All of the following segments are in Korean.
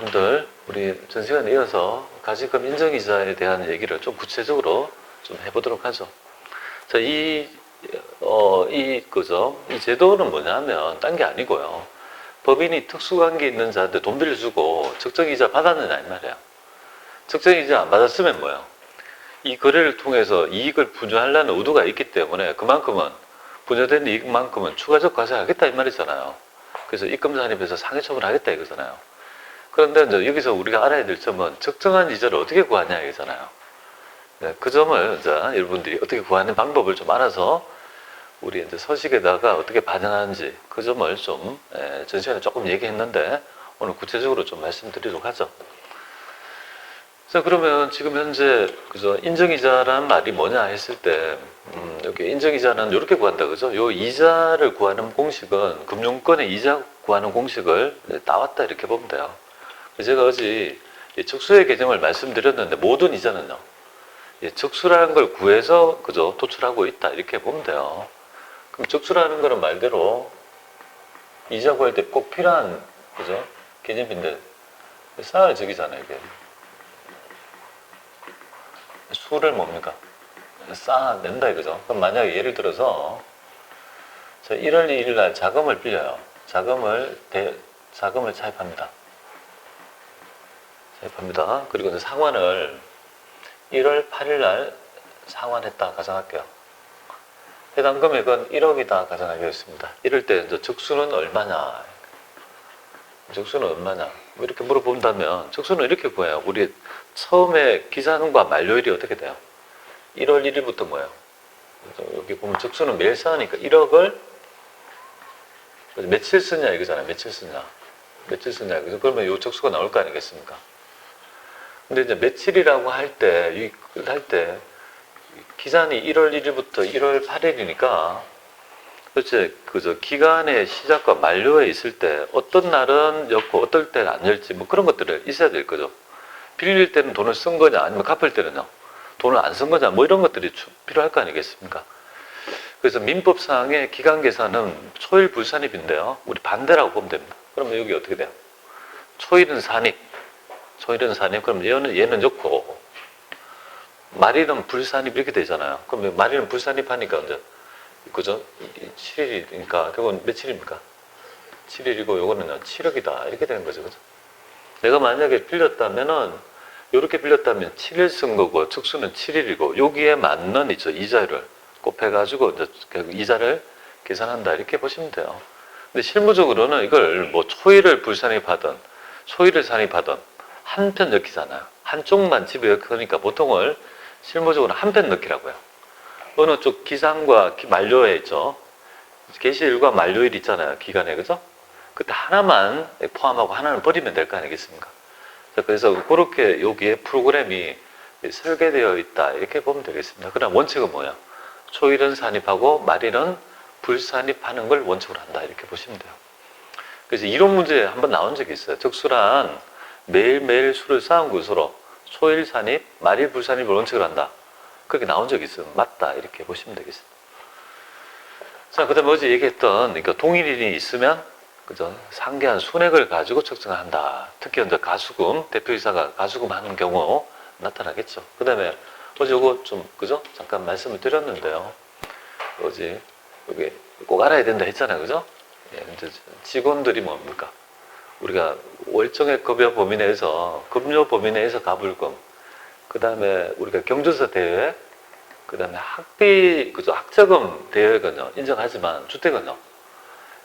여러분들 우리 전 시간에 이어서 가지금 인정이자에 대한 얘기를 좀 구체적으로 좀 해보도록 하죠. 자, 이 제도는 뭐냐면 딴 게 아니고요. 법인이 특수관계 있는 자한테 돈 빌려주고 적정이자 받았느냐 이 말이에요. 적정이자 안 받았으면 뭐예요? 이 거래를 통해서 이익을 분유하려는 의도가 있기 때문에 그만큼은 분유된 이익만큼은 추가적 과세하겠다 이 말이잖아요. 그래서 입금 산입해서 상해처분 하겠다 이거잖아요. 그런데 이제 여기서 우리가 알아야 될 점은 적정한 이자를 어떻게 구하냐 이거잖아요. 네, 그 점을 이제 여러분들이 어떻게 구하는 방법을 좀 알아서 우리 이제 서식에다가 어떻게 반영하는지 그 점을 좀 전 시간에 조금 얘기했는데 오늘 구체적으로 좀 말씀드리도록 하죠. 자, 그러면 지금 현재 그죠 인정이자라는 말이 뭐냐 했을 때 여기 인정이자는 이렇게 구한다 그죠? 요 이자를 구하는 공식은 금융권의 이자 구하는 공식을 따왔다 이렇게 보면 돼요. 제가 어제 적수의 개념을 말씀드렸는데 모든 이자는요 적수라는 걸 구해서 그죠 도출하고 있다 이렇게 보면 돼요. 그럼 적수라는 거는 말대로 이자 구할 때 꼭 필요한 그죠 개념인데 쌓을 적이잖아요 이게. 수를 뭡니까? 쌓아낸다 이거죠. 그럼 만약에 예를 들어서 1월 2일 날 자금을 빌려요. 자금을 차입합니다. 그리고 이제 상환을 1월 8일 날 상환했다 가정할게요. 해당 금액은 1억이다 가정하겠습니다. 이럴 때 이제 적수는 얼마냐? 적수는 얼마냐? 뭐 이렇게 물어본다면 적수는 이렇게 구해요. 우리 처음에 기산과 만료일이 어떻게 돼요? 1월 1일부터 뭐예요? 여기 보면 적수는 매일 쌓으니까 1억을 며칠 쓰냐 이거잖아요. 며칠 쓰냐. 그러면 이 적수가 나올 거 아니겠습니까? 근데 이제 며칠이라고 할 때 기간이 1월 1일부터 1월 8일이니까 그렇지 그저 기간의 시작과 만료에 있을 때 어떤 날은 였고 어떨 때는 안 열지 뭐 그런 것들을 있어야 될 거죠. 빌릴 때는 돈을 쓴 거냐 아니면 갚을 때는요 돈을 안 쓴 거냐 뭐 이런 것들이 필요할 거 아니겠습니까? 그래서 민법상의 기간 계산은 초일 불산입인데요. 우리 반대라고 보면 됩니다. 그러면 여기 어떻게 돼요? 초일은 산입. 그럼 얘는 였고 말일은 불산입 이렇게 되잖아요. 그럼 말일은 불산입하니까 이제 그죠? 7일이니까 결국은 며칠입니까? 7일이고 요거는 7억이다 이렇게 되는 거죠. 그죠? 내가 만약에 빌렸다면은 요렇게 빌렸다면 7일 쓴 거고 적수는 7일이고 여기에 맞는 이자를 곱해가지고 이제 이자를 계산한다 이렇게 보시면 돼요. 근데 실무적으로는 이걸 뭐 초일을 불산입하든 초일을 산입하든 한 편 넣기잖아요. 한쪽만 집에 넣으니까 보통을 실무적으로 한 편 넣기라고 해요. 어느 쪽 기산과 만료에 있죠. 개시일과 만료일 있잖아요. 기간에 그죠? 그때 하나만 포함하고 하나는 버리면 될 거 아니겠습니까? 그래서 그렇게 여기에 프로그램이 설계되어 있다 이렇게 보면 되겠습니다. 그럼 원칙은 뭐예요? 초일은 산입하고 말일은 불산입하는 걸 원칙으로 한다 이렇게 보시면 돼요. 그래서 이런 문제 한번 나온 적이 있어요. 적수란 매일매일 수를 쌓은 것으로 초일 산입, 말일 불산입을 원칙으로 한다. 그렇게 나온 적이 있어요. 맞다 이렇게 보시면 되겠습니다. 자, 그 다음에 어제 얘기했던 그러니까 동일인이 있으면 그죠? 상계한 순액을 가지고 측정한다. 특히 이제 가수금, 대표이사가 가수금 하는 경우 나타나겠죠. 그 다음에 어제 이거 좀 그죠? 잠깐 말씀을 드렸는데요. 어제 여기 꼭 알아야 된다 했잖아요. 그죠? 예, 이제 직원들이 뭡니까? 우리가 월정액 급여 범위 내에서 급료 범위 내에서 가불금, 그 다음에 우리가 경조사 대여액, 그 다음에 학비, 그죠? 학자금 대여액은요 인정하지만 주택은요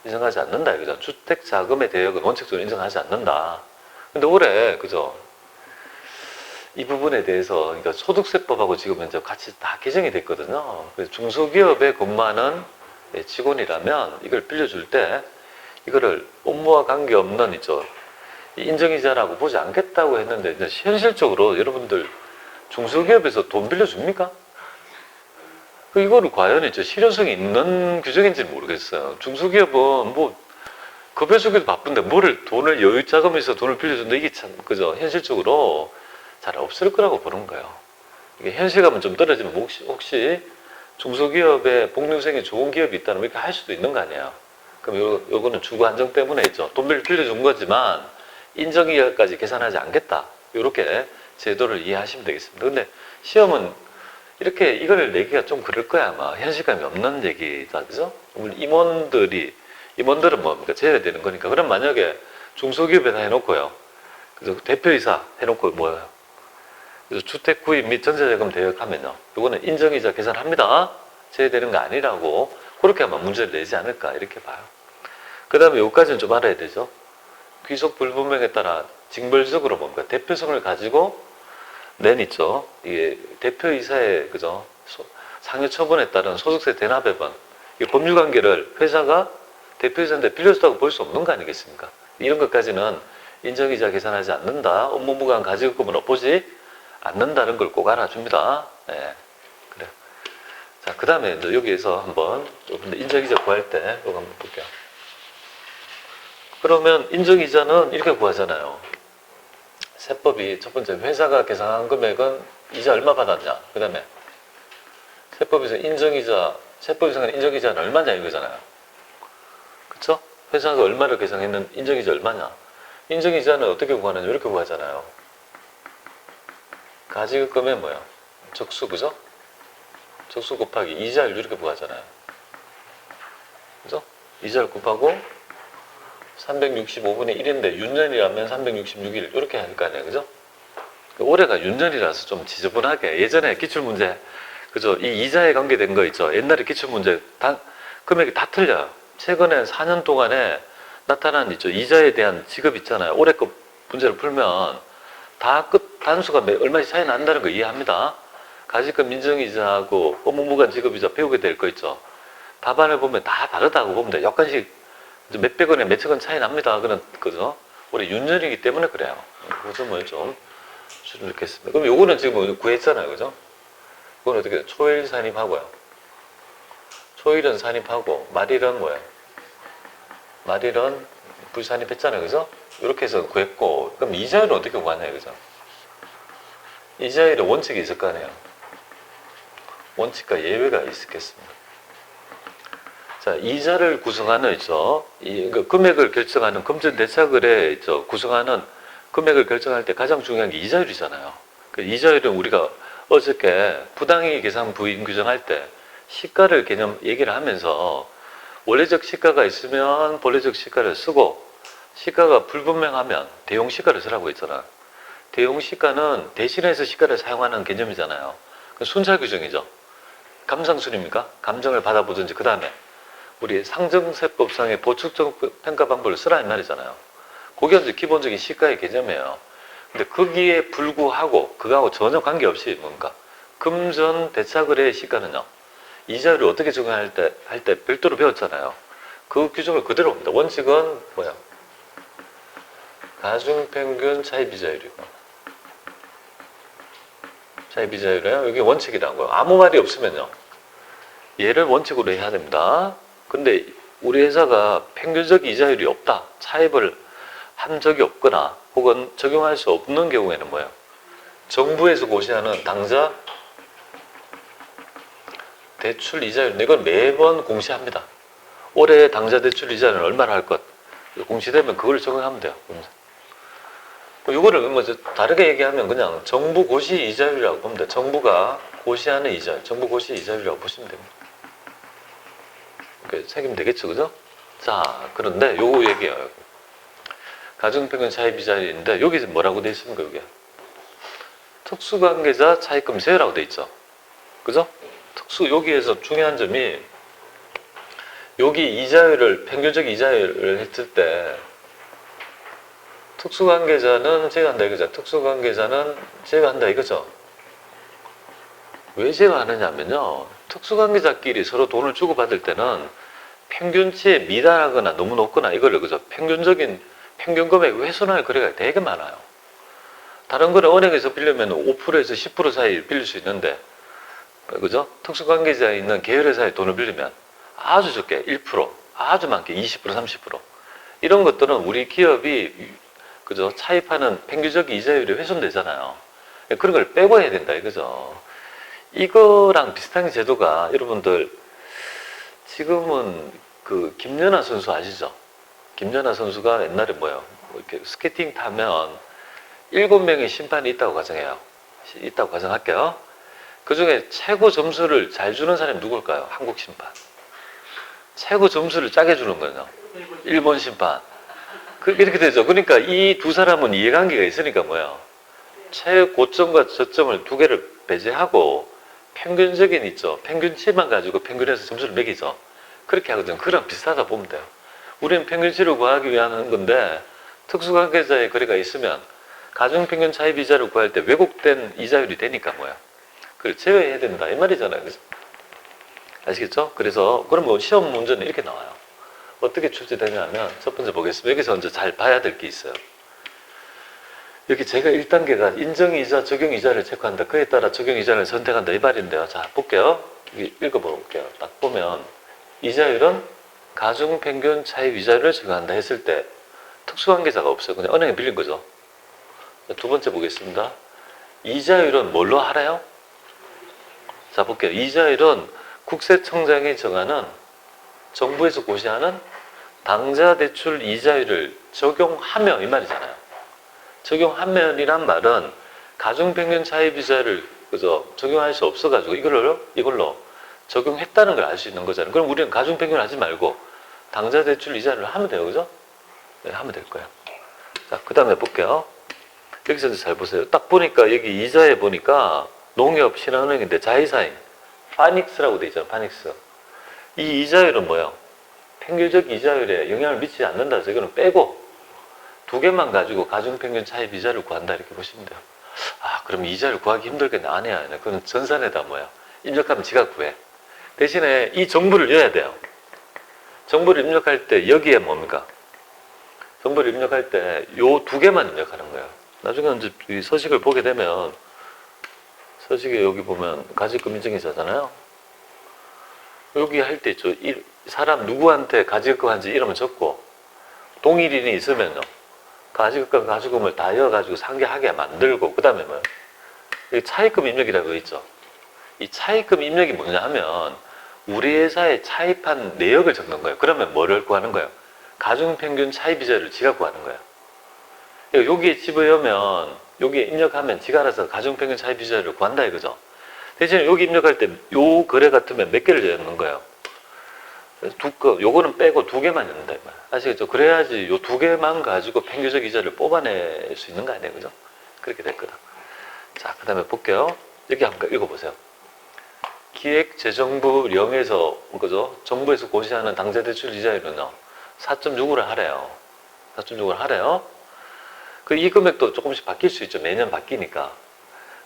인정하지 않는다 이거죠. 주택 자금의 대여액은 원칙적으로 인정하지 않는다. 근데 올해 그죠? 이 부분에 대해서 그러니까 소득세법하고 지금 현재 같이 다 개정이 됐거든요. 그래서 중소기업에 근무하는 직원이라면 이걸 빌려줄 때 이거를 업무와 관계없는 있죠. 인정이자라고 보지 않겠다고 했는데 이제 현실적으로 여러분들 중소기업에서 돈 빌려줍니까? 이거를 과연 이제 실효성이 있는 규정인지 모르겠어요. 중소기업은 뭐 급여주기도 바쁜데 돈을 여유자금에서 돈을 빌려준다 이게 참 그죠? 현실적으로 잘 없을 거라고 보는 거예요. 이게 현실감은 좀 떨어지면 혹시 중소기업에 복리후생이 좋은 기업이 있다면 이렇게 할 수도 있는 거 아니에요. 그럼 요거는 주거 안정 때문에 있죠. 돈 빌려준 거지만 인정이자까지 계산하지 않겠다. 이렇게 제도를 이해하시면 되겠습니다. 근데 시험은 이렇게 이걸 내기가 좀 그럴 거야. 아마 현실감이 없는 얘기다. 그죠? 우리 임원들은 뭡니까? 제외되는 거니까. 그럼 만약에 중소기업에다 해놓고요. 그래서 대표이사 해놓고 뭐예요? 그래서 주택 구입 및 전세자금 대역하면요. 이거는 인정이자 계산합니다. 제외되는 거 아니라고 그렇게 아마 문제를 내지 않을까 이렇게 봐요. 그 다음에 여기까지는 좀 알아야 되죠. 귀속 불분명에 따라 징벌적으로 뭡니까? 대표성을 가지고 낸 있죠. 이게 대표이사의 그죠? 상여 처분에 따른 소득세 대납해번 이 법률관계를 회사가 대표이사인데 빌려줬다고 볼 수 없는 거 아니겠습니까? 이런 것까지는 인정이자 계산하지 않는다. 업무무관 가지급금으로 보지 않는다는 걸 꼭 알아줍니다. 네. 그래요. 자, 그 다음에 이제 여기에서 한번 인정이자 구할 때 이거 한번 볼게요. 그러면 인정이자는 이렇게 구하잖아요. 세법이 첫 번째 회사가 계산한 금액은 이자 얼마 받았냐. 그 다음에 세법에서 세법에서는 인정이자는 얼마냐 이거잖아요. 그쵸? 회사가 얼마를 계산했는 인정이자 얼마냐. 인정이자는 어떻게 구하느냐 이렇게 구하잖아요. 가지급금의 뭐야? 적수 그죠? 적수 곱하기 이자율 이렇게 구하잖아요. 그죠? 이자율 곱하고 365분의 1인데 윤년이라면 366일 이렇게 할 거 아니에요. 그죠? 올해가 윤년이라서 좀 지저분하게 예전에 기출문제 그죠? 이 이자에 관계된 거 있죠. 옛날에 기출문제 금액이 다 틀려요. 최근에 4년 동안에 나타난 있죠. 이자에 대한 지급 있잖아요. 올해 거 문제를 풀면 다 단수가 얼마씩 차이 난다는 거 이해합니다. 가지급 인정이자하고 업무무관 지급이자 배우게 될 거 있죠. 답안을 보면 다 다르다고 보면 돼. 약간씩 몇백 원에 몇천 원 차이 납니다. 그죠? 우리 윤년이기 때문에 그래요. 그 점을 좀 넣겠습니다. 그럼 요거는 지금 구했잖아요. 그죠? 이건 어떻게 해요? 초일 산입하고요. 초일은 산입하고 말일은 뭐예요? 말일은 불산입했잖아요. 그죠? 이렇게 해서 구했고 그럼 이자율은 어떻게 구하나요? 그죠? 이자율은 원칙이 있을 거 아니에요. 원칙과 예외가 있겠습니다. 자, 이자를 구성하는 있죠. 금액을 결정하는 금전대차거래 있죠. 구성하는 금액을 결정할 때 가장 중요한 게 이자율이잖아요. 그 이자율은 우리가 어저께 부당이익 계산 부인 규정할 때 시가를 개념 얘기를 하면서 원래적 시가가 있으면 본래적 시가를 쓰고 시가가 불분명하면 대용 시가를 쓰라고 했잖아요. 대용 시가는 대신해서 시가를 사용하는 개념이잖아요. 순찰 규정이죠. 감상순입니까? 감정을 받아보든지 그 다음에 우리 상정세법상의 보충적 평가 방법을 쓰라 이 말이잖아요. 그게 이제 기본적인 시가의 개념이에요. 근데 거기에 불구하고 그거하고 전혀 관계없이 뭔가 금전 대차거래의 시가는요. 이자율을 어떻게 적용할 때 별도로 배웠잖아요. 그 규정을 그대로 봅니다. 원칙은 뭐야? 가중평균 차이비자율이고 차이비자율이에요. 이게 원칙이라는 거예요. 아무 말이 없으면요. 얘를 원칙으로 해야 됩니다. 근데 우리 회사가 평균적 이자율이 없다. 차입을 한 적이 없거나 혹은 적용할 수 없는 경우에는 뭐예요? 정부에서 고시하는 당사 대출 이자율 이건 매번 공시합니다. 올해 당사 대출 이자는 얼마나 할 것 공시되면 그걸 적용하면 돼요. 이거를 뭐 다르게 얘기하면 그냥 정부 고시 이자율이라고 보면 돼요. 정부가 고시하는 이자율, 정부 고시 이자율이라고 보시면 됩니다. 책임 되겠죠, 그죠? 자, 그런데 요 얘기예요. 가중평균 차입이자율인데 여기 뭐라고 돼 있습니까, 여기? 특수관계자 차입금 세율이라고 돼 있죠, 그죠? 여기에서 중요한 점이 여기 이자율을 평균적 이자율을 했을 때 특수관계자는 제외한다 이거죠. 특수관계자는 제외한다 이거죠. 왜 제외하느냐면요. 특수관계자끼리 서로 돈을 주고받을 때는 평균치에 미달하거나 너무 높거나 이거를 그죠. 평균 금액 훼손할 거래가 되게 많아요. 다른 거는 은행에서 빌리면 5%에서 10% 사이 빌릴 수 있는데 그죠? 특수관계자에 있는 계열회사에 돈을 빌리면 아주 적게 1%, 아주 많게 20%, 30% 이런 것들은 우리 기업이 그죠? 차입하는 평균적 이자율이 훼손되잖아요. 그런 걸 빼고 해야 된다 이거죠. 이거랑 비슷한 제도가 여러분들 지금은 그 김연아 선수 아시죠? 김연아 선수가 옛날에 뭐예요? 뭐 이렇게 스케이팅 타면 7명의 심판이 있다고 가정해요. 있다고 가정할게요. 그 중에 최고 점수를 잘 주는 사람이 누굴까요? 한국 심판. 최고 점수를 짜게 주는 거죠. 일본 심판. 이렇게 되죠. 그러니까 이 두 사람은 이해관계가 있으니까 뭐예요? 최고점과 저점을 두 개를 배제하고 평균적인 있죠. 평균치만 가지고 평균에서 점수를 매기죠. 그렇게 하거든요. 그랑 비슷하다 보면 돼요. 우리는 평균치를 구하기 위한 건데 특수관계자의 거래가 있으면 가중평균 차입 이자를 구할 때 왜곡된 이자율이 되니까 뭐야? 그걸 제외해야 된다 이 말이잖아요. 그죠? 아시겠죠? 그래서 그러면 시험 문제는 이렇게 나와요. 어떻게 출제되냐면 첫 번째 보겠습니다. 여기서 먼저 잘 봐야 될 게 있어요. 여기 제가 1단계가 인정이자 적용이자를 체크한다. 그에 따라 적용이자를 선택한다 이 말인데요. 자 볼게요. 여기 읽어볼게요. 딱 보면 이자율은 가중평균 차입 이자율을 적용한다 했을 때 특수관계자가 없어요. 그냥 은행에 빌린 거죠. 두 번째 보겠습니다. 이자율은 뭘로 알아요? 자 볼게요. 이자율은 국세청장이 정하는 정부에서 고시하는 당좌대출 이자율을 적용하며 이 말이잖아요. 적용하면이란 말은 가중평균 차입 이자를 그저 적용할 수 없어가지고 이걸로 적용했다는 걸 알 수 있는 거잖아요. 그럼 우리는 가중평균 하지 말고 당좌대출 이자를 하면 돼요, 그죠? 네, 하면 될 거예요. 자, 그 다음에 볼게요. 여기서도 잘 보세요. 딱 보니까 여기 이자에 보니까 농협, 신한은행인데 자회사인 파닉스라고 돼 있잖아요. 파닉스. 이 이자율은 뭐예요? 평균적 이자율에 영향을 미치지 않는다 해서 이거는 빼고 두 개만 가지고 가중평균 차입 이자를 구한다 이렇게 보시면 돼요. 아 그럼 이자를 구하기 힘들겠네. 아니야. 그건 전산에다 뭐야? 입력하면 지가 구해. 대신에 이 정보를 넣어야 돼요. 정보를 입력할 때 여기에 뭡니까? 정보를 입력할 때 요 두 개만 입력하는 거예요. 나중에 이제 이 서식을 보게 되면 서식에 여기 보면 가지금 인증이자잖아요. 여기 할 때 있죠. 사람 누구한테 가지금 한지 이름을 적고 동일인이 있으면요. 가지금 가지금을 다 이어가지고 상계하게 만들고 그 다음에 뭐요? 차입금 입력이라고 있죠. 이 차입금 입력이 뭐냐 하면 우리 회사에 차입한 내역을 적는 거예요. 그러면 뭐를 구하는 거예요? 가중평균 차입이자를 지가 구하는 거예요. 여기에 집어넣으면 여기에 입력하면 지가 알아서 가중평균 차입이자를 구한다 이거죠. 대신에 여기 입력할 때 요 거래 같으면 몇 개를 넣는 거예요? 요거는 빼고 두 개만 넣는다 이 말. 아시겠죠? 그래야지 요 두 개만 가지고 평균적 이자를 뽑아낼 수 있는 거 아니에요, 그죠? 그렇게 될 거다. 자, 그 다음에 볼게요. 여기 한번 읽어보세요. 기획재정부령에서 그죠? 정부에서 고시하는 당좌대출 이자율은요 4.65를 하래요. 4.65를 하래요. 이 금액도 조금씩 바뀔 수 있죠. 매년 바뀌니까.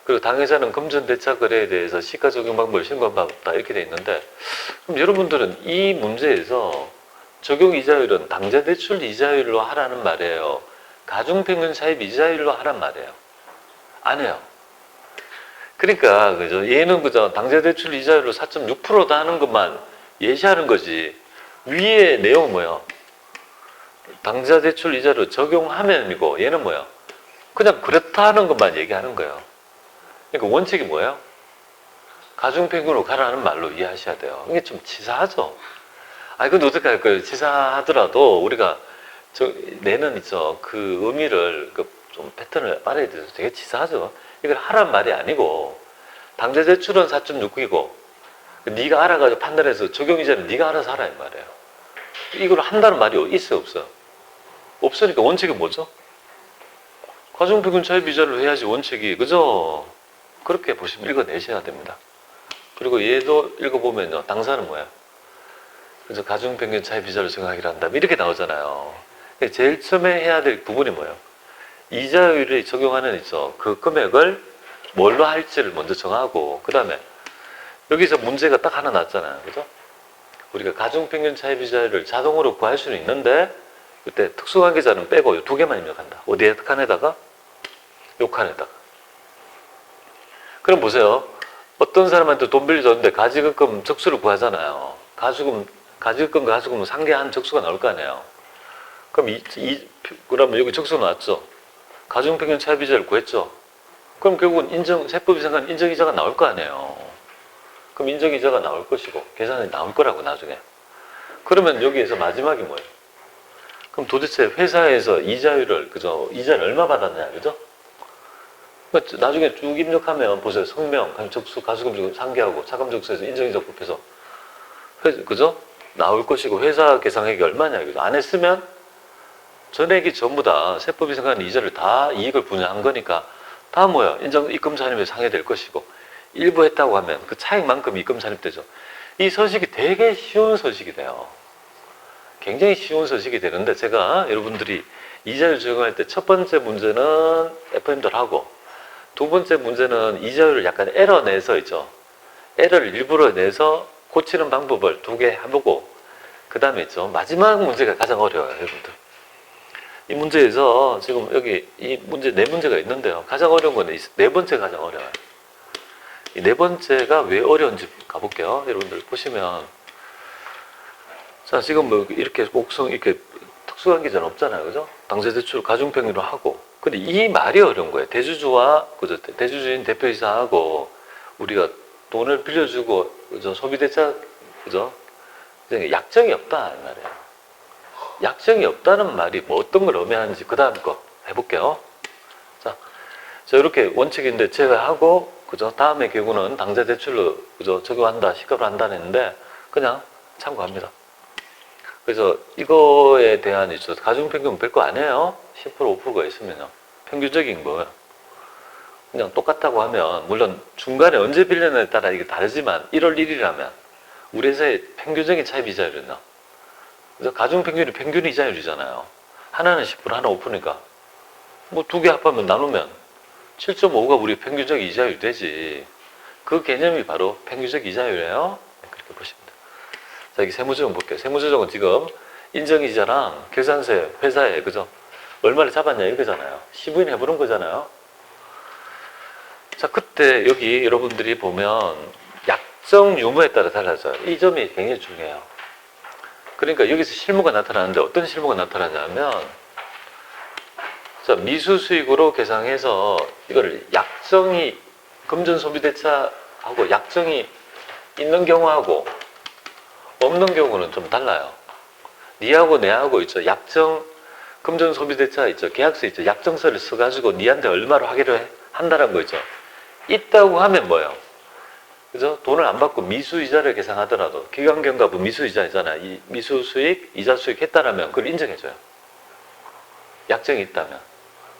그리고 당회사는 금전대차 거래에 대해서 시가 적용 방법을 신고받다 이렇게 돼 있는데 그럼 여러분들은 이 문제에서 적용 이자율은 당좌대출 이자율로 하라는 말이에요. 가중평균 차입 이자율로 하란 말이에요. 안 해요. 그러니까 그죠? 얘는 그죠? 당좌대출 이자율로 4.6%다 하는 것만 예시하는 거지. 위에 내용은 뭐예요? 당좌대출 이자로 적용하면이고 얘는 뭐예요? 그냥 그렇다 하는 것만 얘기하는 거예요. 그러니까 원칙이 뭐예요? 가중평균으로 가라는 말로 이해하셔야 돼요. 이게 좀 치사하죠? 근데 어떻게 할 거예요? 치사하더라도 우리가 내는 있죠. 그 의미를 좀 패턴을 빨아야 돼서 되게 치사하죠. 이걸 하란 말이 아니고 당좌대출은 4.6이고 네가 알아가지고 판단해서 적용이자는 네가 알아서 하라 이 말이에요. 이걸 한다는 말이 있어요, 없어요? 없으니까 원칙이 뭐죠? 가중평균 차입 이자를 해야지 원칙이, 그죠? 그렇게 보시면 읽어내셔야 됩니다. 그리고 얘도 읽어보면요. 당사는 뭐야? 그래서 가중평균 차입 이자를 적용하기로 한다. 이렇게 나오잖아요. 제일 처음에 해야 될 부분이 뭐예요? 이자율이 적용하는 있죠. 그 금액을 뭘로 할지를 먼저 정하고, 그 다음에 여기서 문제가 딱 하나 났잖아요. 그죠? 우리가 가중평균 차입 이자율을 자동으로 구할 수는 있는데, 그때 특수관계자는 빼고 이 두 개만 입력한다. 어디에 칸에다가? 요 칸에다가. 그럼 보세요. 어떤 사람한테 돈 빌려줬는데 가지금 적수를 구하잖아요. 가지금 상계한 적수가 나올 거 아니에요. 그럼 그러면 여기 적수가 나왔죠. 가중평균 차입 이자를 구했죠. 그럼 결국은 세법이 생각하는 인정이자가 나올 거 아니에요. 그럼 인정이자가 나올 것이고 계산이 나올 거라고 나중에. 그러면 여기에서 마지막이 뭐예요? 그럼 도대체 회사에서 이자율을, 그죠? 이자를 얼마 받았냐, 그죠? 그러니까 나중에 쭉 입력하면 보세요. 성명, 적수, 가수금지금 상계하고 차감적수에서 인정이 적법해서 그죠? 나올 것이고 회사 계상액이 얼마냐, 그죠? 안 했으면 전액이 전부 다 세법이 생각하는 이자를 다 이익을 분양한 거니까 다 뭐야? 인정 입금 산입에 상회될 것이고 일부 했다고 하면 그 차익만큼 입금 산입되죠. 이 서식이 되게 쉬운 서식이 돼요. 굉장히 쉬운 서식이 되는데 제가 여러분들이 이자율 적용할 때 첫 번째 문제는 FM들 하고 두 번째 문제는 이자율을 약간 에러 내서 있죠. 에러를 일부러 내서 고치는 방법을 두 개 해보고 그 다음에 있죠. 마지막 문제가 가장 어려워요, 여러분들. 이 문제에서 지금 여기 이 문제 네 문제가 있는데요. 가장 어려운 건 네 번째가 가장 어려워요. 이 네 번째가 왜 어려운지 가볼게요. 여러분들 보시면 자 지금 뭐 이렇게 곡성 이렇게 특수한 기자는 없잖아요, 그죠? 당세대출 가중평균으로 하고 근데 이 말이 어려운 거예요. 대주주와 그죠? 대주주인 대표이사하고 우리가 돈을 빌려주고 그죠? 소비대차 그죠? 약정이 없다 이 말이에요. 약정이 없다는 말이 뭐 어떤 걸 의미하는지 그 다음 거 해볼게요. 자 이렇게 원칙인데 제외하고 그죠? 다음의 경우는 당세 대출로 그죠? 적용한다, 시가로 한다는 했는데 그냥 참고합니다. 그래서 이거에 대한 가중평균 별거 아니에요. 10% 5%가 있으면요. 평균적인 거예요. 그냥 똑같다고 하면 물론 중간에 언제 빌려냐에 따라 이게 다르지만 1월 1일이라면 우리 회사의 평균적인 차입 이자율은요. 그래서 가중평균이 평균 이자율이잖아요. 하나는 10% 하나는 5%니까 뭐 두 개 합하면 나누면 7.5가 우리 평균적 이자율이 되지. 그 개념이 바로 평균적 이자율이에요. 그렇게 보시면 돼요. 자, 여기 세무조정 볼게요. 세무조정은 지금 인정이자랑 계산세, 회사에, 그죠? 얼마를 잡았냐 이거잖아요. 시부인 해보는 거잖아요. 자, 그때 여기 여러분들이 보면 약정 유무에 따라 달라져요. 이 점이 굉장히 중요해요. 그러니까 여기서 실무가 나타나는데 어떤 실무가 나타나냐면 자, 미수수익으로 계상해서 이거를 약정이 금전소비대차하고 약정이 있는 경우하고 없는 경우는 좀 달라요. 니하고 내하고 있죠. 약정 금전소비대차 있죠. 계약서 있죠. 약정서를 써가지고 니한테 얼마로 하기로 한다는 거 있죠. 있다고 하면 뭐예요? 그죠? 돈을 안 받고 미수이자를 계산하더라도 기간경과부 미수이자잖아. 이 미수수익, 이자수익 했다라면 그걸 인정해줘요. 약정이 있다면.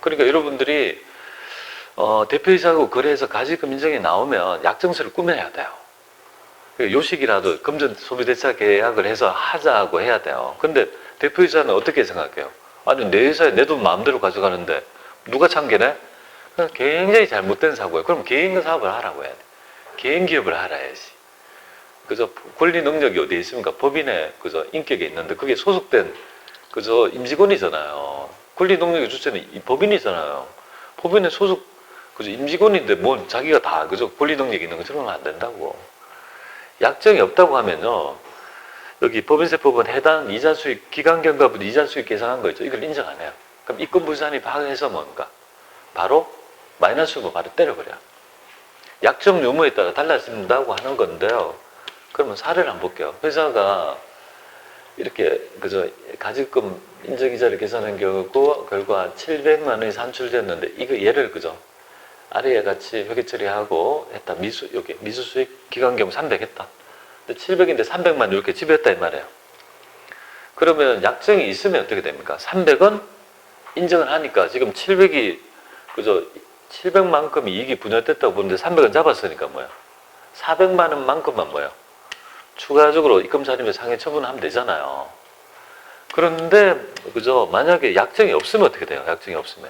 그러니까 여러분들이 대표이사하고 거래해서 가지금 인정이 나오면 약정서를 꾸며야 돼요. 요식이라도 금전소비대차 계약을 해서 하자고 해야 돼요. 근데 대표이사는 어떻게 생각해요? 아니 내 회사에 내 돈 마음대로 가져가는데 누가 참견해? 굉장히 잘못된 사고예요. 그럼 개인 사업을 하라고 해야 돼. 개인 기업을 하라 해야지. 그죠? 권리 능력이 어디에 있습니까? 법인의 그죠? 인격에 있는데 그게 소속된 그죠? 임직원이잖아요. 권리 능력의 주체는 이 법인이잖아요. 법인의 소속 그죠? 임직원인데 뭐 자기가 다 그죠? 권리 능력이 있는 것처럼 하면 안 된다고. 약정이 없다고 하면요. 여기 법인세법은 해당 이자수익 기간경과분 이자수익 계산한 거 있죠. 이걸 인정 안 해요. 그럼 입금부산이 방해해서 뭔가 바로 마이너스로 바로 때려버려요. 약정 유무에 따라 달라진다고 하는 건데요. 그러면 사례를 한번 볼게요. 회사가 이렇게 그저 가지금 인정이자를 계산한 경우고 결과 700만 원이 산출됐는데 이거 얘를 그죠? 아래에 같이 회계 처리하고 했다. 여기 미수수익 기간경 300 했다. 근데 700인데 300만 이렇게 지배했다 이 말이에요. 그러면 약정이 있으면 어떻게 됩니까? 300은 인정을 하니까 지금 700이 그죠? 700만큼 이익이 분할됐다고 보는데 300은 잡았으니까 뭐야? 400만 원만큼만 뭐야? 추가적으로 입금산입에 상해 처분하면 되잖아요. 그런데 그죠? 만약에 약정이 없으면 어떻게 돼요? 약정이 없으면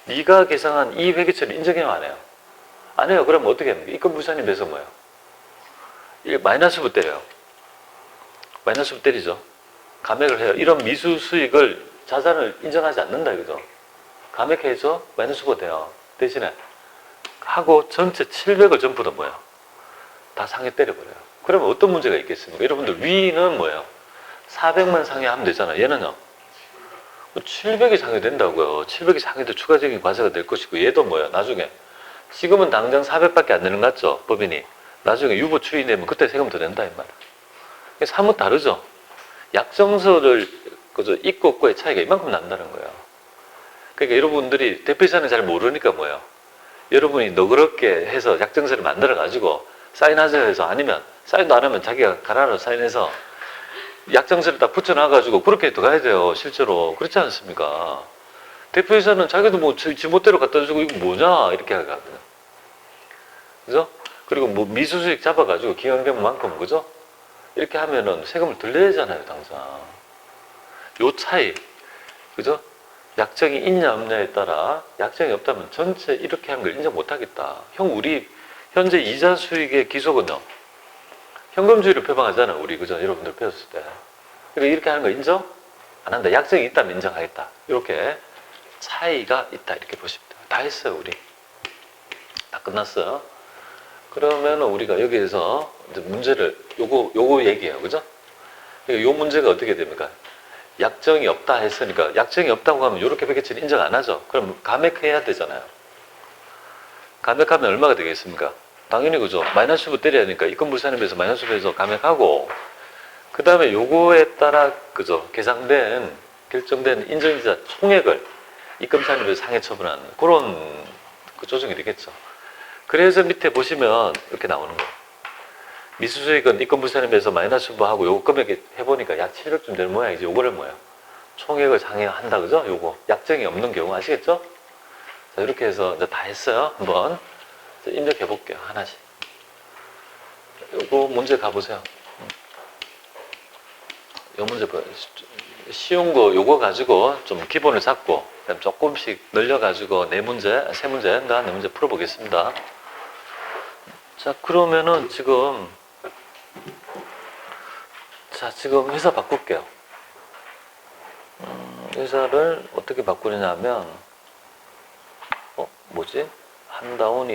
네가 계상한 이 회계처리 인정해요 안 해요? 안 해요. 그러면 어떻게 합니까? 입금부산입에서 뭐예요? 마이너스부 때려요. 마이너스부 때리죠. 감액을 해요. 이런 미수 수익을 자산을 인정하지 않는다 이거죠. 감액해서 마이너스부가 돼요. 대신에 하고 전체 700을 전부 다 뭐예요? 다 상해 때려버려요. 그러면 어떤 문제가 있겠습니까? 여러분들 위는 뭐예요? 400만 상해하면 되잖아요. 얘는요. 700이 상해된다고요. 700이 상해도 추가적인 과세가 될 것이고 얘도 뭐예요? 나중에 지금은 당장 400밖에 안 되는 것 같죠? 법인이. 나중에 유보 추인되면 그때 세금 더 낸다 이 말이에요. 사뭇 다르죠? 약정서를 그죠? 있고 없고의 차이가 이만큼 난다는 거예요. 그러니까 여러분들이 대표이사는 잘 모르니까 뭐예요? 여러분이 너그럽게 해서 약정서를 만들어 가지고 사인하세요 해서 아니면 사인도 안 하면 자기가 가라로 사인해서 약정서를 딱 붙여놔 가지고 그렇게 들어가야 돼요. 실제로 그렇지 않습니까? 대표이사는 자기도 뭐 지멋대로 갖다 주고 이거 뭐냐 이렇게 하거든요. 그죠? 그리고 뭐 미수수익 잡아가지고 기간되면 만큼 그죠? 이렇게 하면은 세금을 덜 내잖아요, 당장. 요 차이, 그죠? 약정이 있냐 없냐에 따라 약정이 없다면 전체 이렇게 한 걸 인정 못 하겠다. 우리 현재 이자 수익의 기속은요. 현금주의를 표방하잖아요, 우리 그죠? 여러분들 배웠을 때. 그러니까 이렇게 하는 거 인정? 안 한다. 약정이 있다면 인정하겠다. 이렇게 차이가 있다 이렇게 보시면 돼요. 다 했어요, 우리. 다 끝났어요. 그러면 우리가 여기에서 이제 문제를 요거 얘기해요, 그죠? 요 문제가 어떻게 됩니까? 약정이 없다 했으니까 약정이 없다고 하면 이렇게 백개치를 인정 안 하죠. 그럼 감액해야 되잖아요. 감액하면 얼마가 되겠습니까? 당연히 그죠. 마이너스부 때려야 하니까 입금불산임에서 마이너스부에서 감액하고 그 다음에 요거에 따라 그죠. 계상된 결정된 인정이자 총액을 입금산임에서 상해 처분하는 그런 그 조정이 되겠죠. 그래서 밑에 보시면 이렇게 나오는 거예요. 미수수익은 입금불산임에서 마이너스부하고 요거 금액 해보니까 약 700쯤 되는 모양이지. 요거를 뭐예요? 총액을 상해한다, 그죠? 요거 약정이 없는 경우 아시겠죠? 자, 이렇게 해서 이제 다 했어요. 한번 입력해 볼게요. 하나씩. 요거 문제 가보세요. 요 문제 쉬운 거 요거 가지고 좀 기본을 잡고 그다음 조금씩 늘려가지고 네 문제, 세 문제인가 네 문제 풀어보겠습니다. 자, 그러면은 지금 회사 바꿀게요. 회사를 어떻게 바꾸느냐 하면, 뭐지? 한다운이